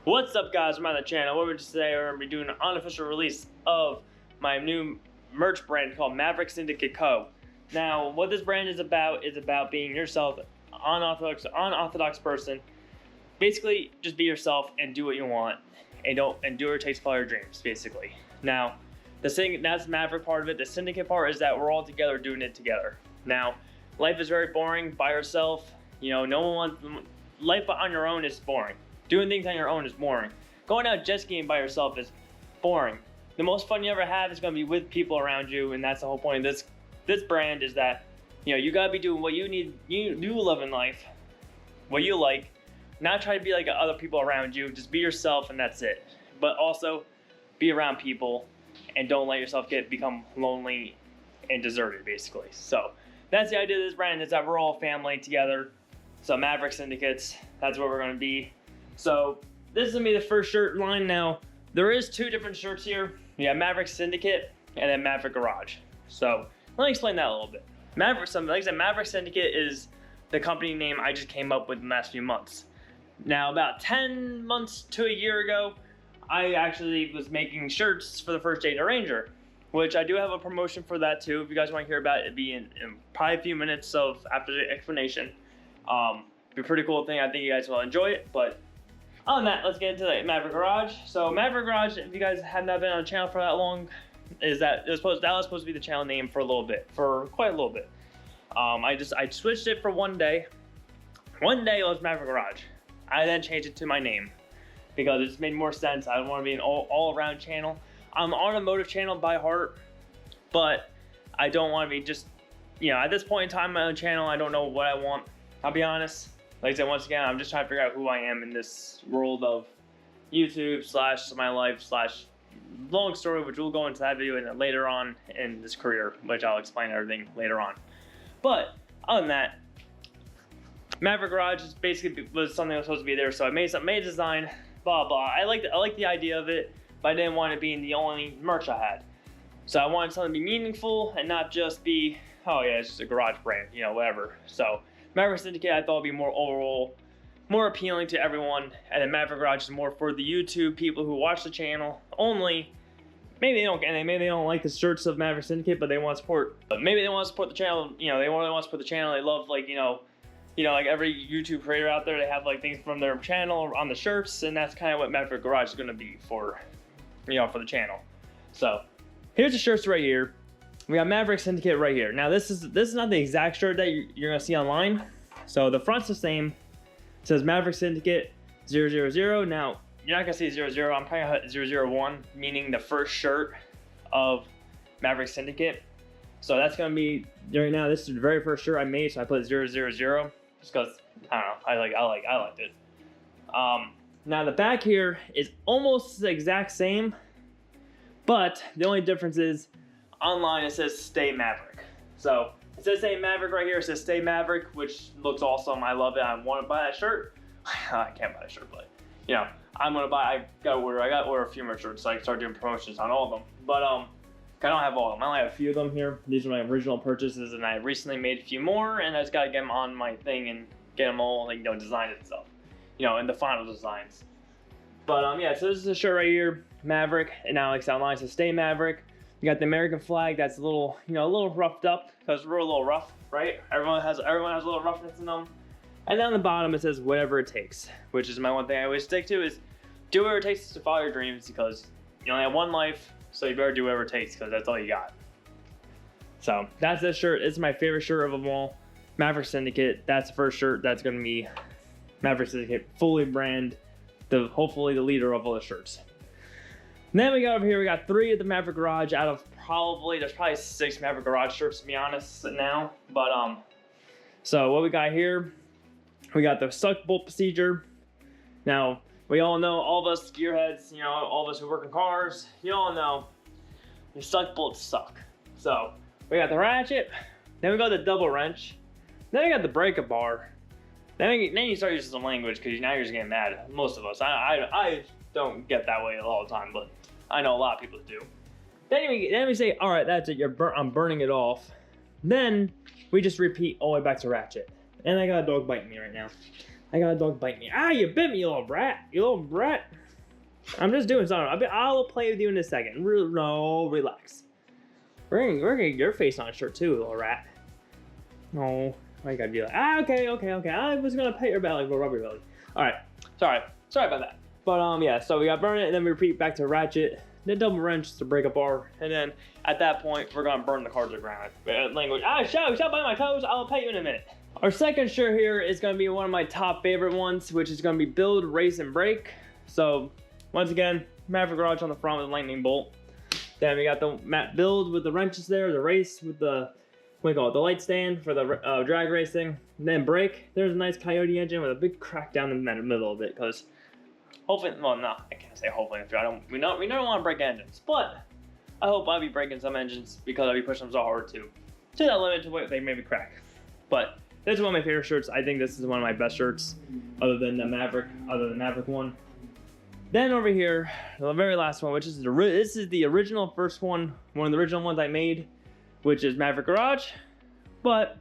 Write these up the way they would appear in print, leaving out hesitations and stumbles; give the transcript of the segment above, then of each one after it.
What's up, guys? I'm on the channel. What we're just today, we're gonna be doing an unofficial release of my new merch brand called Maverick Syndicate Co. Now, what this brand is about being yourself, unorthodox person. Basically, just be yourself and do what you want, and do what it takes to follow your dreams. Basically, now that's the Maverick part of it. The Syndicate part is that we're all together doing it together. Now, life is very boring by yourself. You know, no one wants life on your own is boring. Doing things on your own is boring. Going out jet skiing by yourself is boring. The most fun you ever have is going to be with people around you, and that's the whole point of this brand is that, you know, you got to be doing what you need, you love in life, what you like, not try to be like other people around you. Just be yourself, and that's it. But also be around people, and don't let yourself become lonely and deserted, basically. So that's the idea of this brand, is that we're all family together. So Maverick Syndicates, that's what we're going to be. So this is gonna be the first shirt line. Now there is two different shirts here. We have Maverick Syndicate and then Maverick Garage. So let me explain that a little bit. Like I said, Maverick Syndicate is the company name I just came up with in the last few months. Now about 10 months to a year ago, I actually was making shirts for the first Data Ranger, which I do have a promotion for that too. If you guys want to hear about it, it'd be in probably a few minutes after the explanation. Be a pretty cool thing. I think you guys will enjoy it. But on that, let's get into the Maverick Garage. So Maverick Garage, if you guys have not been on the channel for that long, that was supposed to be the channel name for a little bit, for quite a little bit. I switched it for one day. One day it was Maverick Garage. I then changed it to my name because it just made more sense. I don't want to be an all-around channel. I'm an automotive channel by heart, but I don't want to be just, you know, at this point in time on my own channel, I don't know what I want. I'll be honest. Like I said, once again, I'm just trying to figure out who I am in this world of YouTube / my life / long story, which we'll go into that video later on in this career, which I'll explain everything later on. But other than that, Maverick Garage was something that was supposed to be there, so I made a design, blah blah. I like the idea of it, but I didn't want it being the only merch I had. So I wanted something to be meaningful and not just be, oh yeah, it's just a garage brand, you know, whatever. So Maverick Syndicate, I thought would be more overall, more appealing to everyone, and then Maverick Garage is more for the YouTube people who watch the channel only. Maybe they don't like the shirts of Maverick Syndicate, but they want to support. But maybe they want to support the channel. You know, they really want to support the channel. They love, like, you know, like every YouTube creator out there, they have like things from their channel on the shirts, and that's kind of what Maverick Garage is going to be for, you know, for the channel. So here's the shirts right here. We got Maverick Syndicate right here. Now this is not the exact shirt that you're gonna see online. So the front's the same. It says Maverick Syndicate 000. Now you're not gonna see 00. I'm probably 001, meaning the first shirt of Maverick Syndicate. So that's gonna be right now. This is the very first shirt I made, so I put 000 just because I don't know. I liked it. Now the back here is almost the exact same, but the only difference is, online it says Stay Maverick. So it says Stay Maverick right here. It says Stay Maverick, which looks awesome. I love it. I want to buy that shirt. I can't buy a shirt, but you know, I gotta order a few more shirts so I can start doing promotions on all of them. But I don't have all of them. I only have a few of them here. These are my original purchases, and I recently made a few more, and I just gotta get them on my thing and get them all, like, you know, designed and stuff, you know, in the final designs. But yeah, so this is a shirt right here, Maverick, and now like I said, online it says Stay Maverick. You got the American flag that's a little, you know, a little roughed up because we're a little rough, right? Everyone has a little roughness in them. And then on the bottom it says whatever it takes, which is my one thing I always stick to, is do whatever it takes to follow your dreams, because you only have one life, so you better do whatever it takes because that's all you got. So that's this shirt. It's my favorite shirt of them all. Maverick Syndicate. That's the first shirt that's gonna be Maverick Syndicate, fully brand, hopefully the leader of all the shirts. And then we got over here, we got 3 of the Maverick Garage out of there's probably 6 Maverick Garage shirts, to be honest, now. But so what we got here, we got the suck bolt procedure. Now we all know, all of us gearheads, you know, all of us who work in cars, you all know the suck bolts suck. So we got the ratchet, then we got the double wrench, then we got the breaker bar. Then you start using some language, because now you're just getting mad. Most of us. I don't get that way all the time, but I know a lot of people do. Then we say, all right, that's it. I'm burning it off. Then we just repeat all the way back to ratchet. And I got a dog biting me right now. I got a dog bite me. Ah, you bit me, you little brat. You little brat. I'm just doing something. I'll play with you in a second. No, relax. We're gonna get your face on a shirt too, little rat. No, I gotta do that. Okay. I was gonna pet your belly, but rub your belly. All right, sorry about that. But yeah, so we got burn it, and then we repeat back to ratchet, then double wrench to break apart, and then at that point we're gonna burn the car to the ground. Language. Shout by my toes. I'll pet you in a minute. Our second shirt here is gonna be one of my top favorite ones, which is gonna be build, race, and break. So once again, Maverick Garage on the front with a lightning bolt. Then we got the build with the wrenches there, the race with the, what do you call it, the light stand for the drag racing. And then brake, there's a nice Coyote engine with a big crack down in the middle of it, because hopefully, well, no, I can't say hopefully. We never want to break engines, but I hope I'll be breaking some engines because I'll be pushing them so hard to that limit to what they maybe crack. But this is one of my favorite shirts. I think this is one of my best shirts, other than the Maverick one. Then over here, the very last one, which is this is the original first one of the original ones I made, which is Maverick Garage. But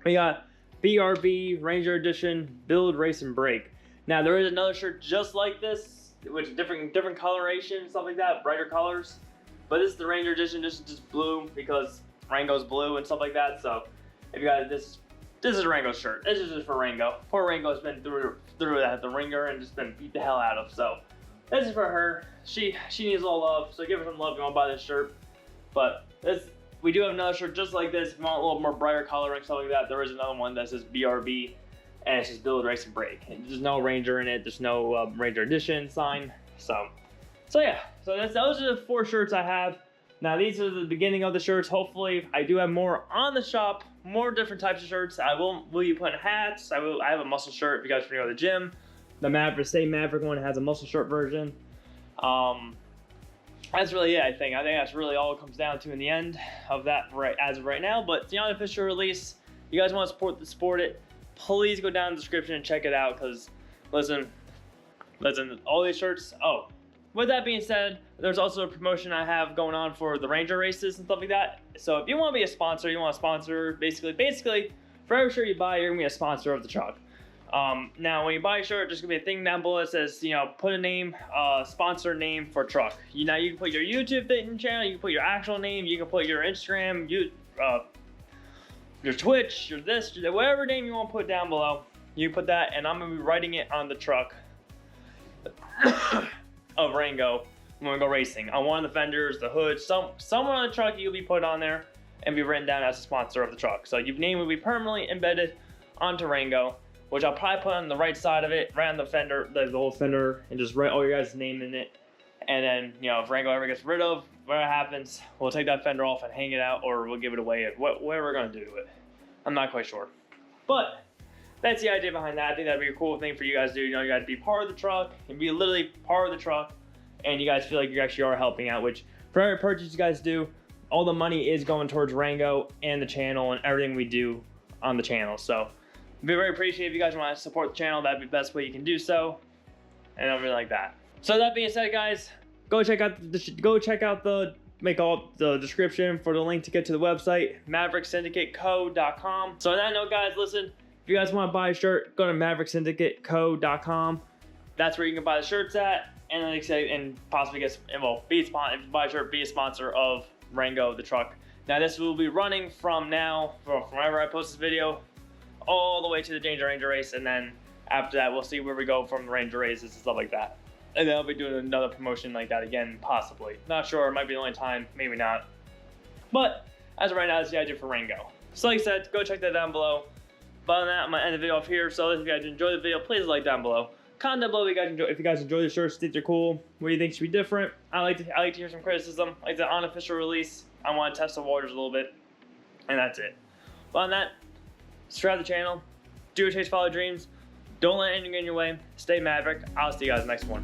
we got BRB Ranger Edition Build, Race, and Break. Now there is another shirt just like this, with different coloration, stuff like that, brighter colors. But this is the Ranger Edition, just blue because Rango's blue and stuff like that. So if you guys, this is Rango's shirt. This is just for Rango. Poor Rango's been through that, the ringer, and just been beat the hell out of. So this is for her. She needs a little love. So give her some love if you want to buy this shirt. But we do have another shirt just like this. If you want a little more brighter coloring, stuff like that, there is another one that says BRB, and it's just Build, Race, and Break. And there's no Ranger in it. There's no Ranger Edition sign. So yeah. So those are the 4 shirts I have. Now these are the beginning of the shirts. Hopefully I do have more on the shop, more different types of shirts. I will be putting hats. I have a muscle shirt if you guys want to go to the gym. The same Maverick one has a muscle shirt version. That's really it, I think. I think that's really all it comes down to in the end of that as of right now. But the unofficial release, you guys want to support it, please go down in the description and check it out, because listen, all these shirts. Oh, with that being said, there's also a promotion I have going on for the Ranger races and stuff like that. So if you want to be a sponsor, you want to sponsor, basically, for every shirt you buy, you're going to be a sponsor of the truck. Now, when you buy a shirt, there's going to be a thing down below that says, put a name, sponsor name for truck. You can put your YouTube channel, you can put your actual name, you can put your Instagram, your Twitch, your this, whatever name you want to put down below. You put that, and I'm going to be writing it on the truck of Rango when we go racing. On one of the fenders, the hood, somewhere on the truck you'll be put on there and be written down as a sponsor of the truck. So your name will be permanently embedded onto Rango, which I'll probably put on the right side of it, right on the fender, the whole fender, and just write all your guys' name in it. And then, if Rango ever gets rid of, whatever happens, we'll take that fender off and hang it out, or we'll give it away. Whatever we're gonna do to it, I'm not quite sure. But that's the idea behind that. I think that'd be a cool thing for you guys to do. You guys be part of the truck and be literally part of the truck, and you guys feel like you actually are helping out. Which for every purchase you guys do, all the money is going towards Rango and the channel and everything we do on the channel. So I'd be very appreciative if you guys want to support the channel. That'd be the best way you can do so, and everything like that. So that being said, guys, go check out the description for the link to get to the website, MaverickSyndicateCo.com. So on that note, guys, listen, if you guys want to buy a shirt, go to MaverickSyndicateCo.com. That's where you can buy the shirts at, and like I say, and possibly buy a shirt, be a sponsor of Rango the truck. Now this will be running from whenever I post this video, all the way to the Ranger race, and then after that we'll see where we go from the Ranger races and stuff like that. And then I'll be doing another promotion like that again, possibly. Not sure, it might be the only time, maybe not. But as of right now, that's the idea for Rango. So like I said, go check that down below. But other than that, I'm gonna end the video off here. So if you guys enjoyed the video, please like down below. Comment down below if you guys enjoy the shirts, think they're cool. What do you think should be different? I like to hear some criticism. Like the unofficial release, I want to test the waters a little bit, and that's it. But on that, subscribe to the channel, do your taste, follow your dreams. Don't let anything get in your way. Stay Maverick. I'll see you guys next one.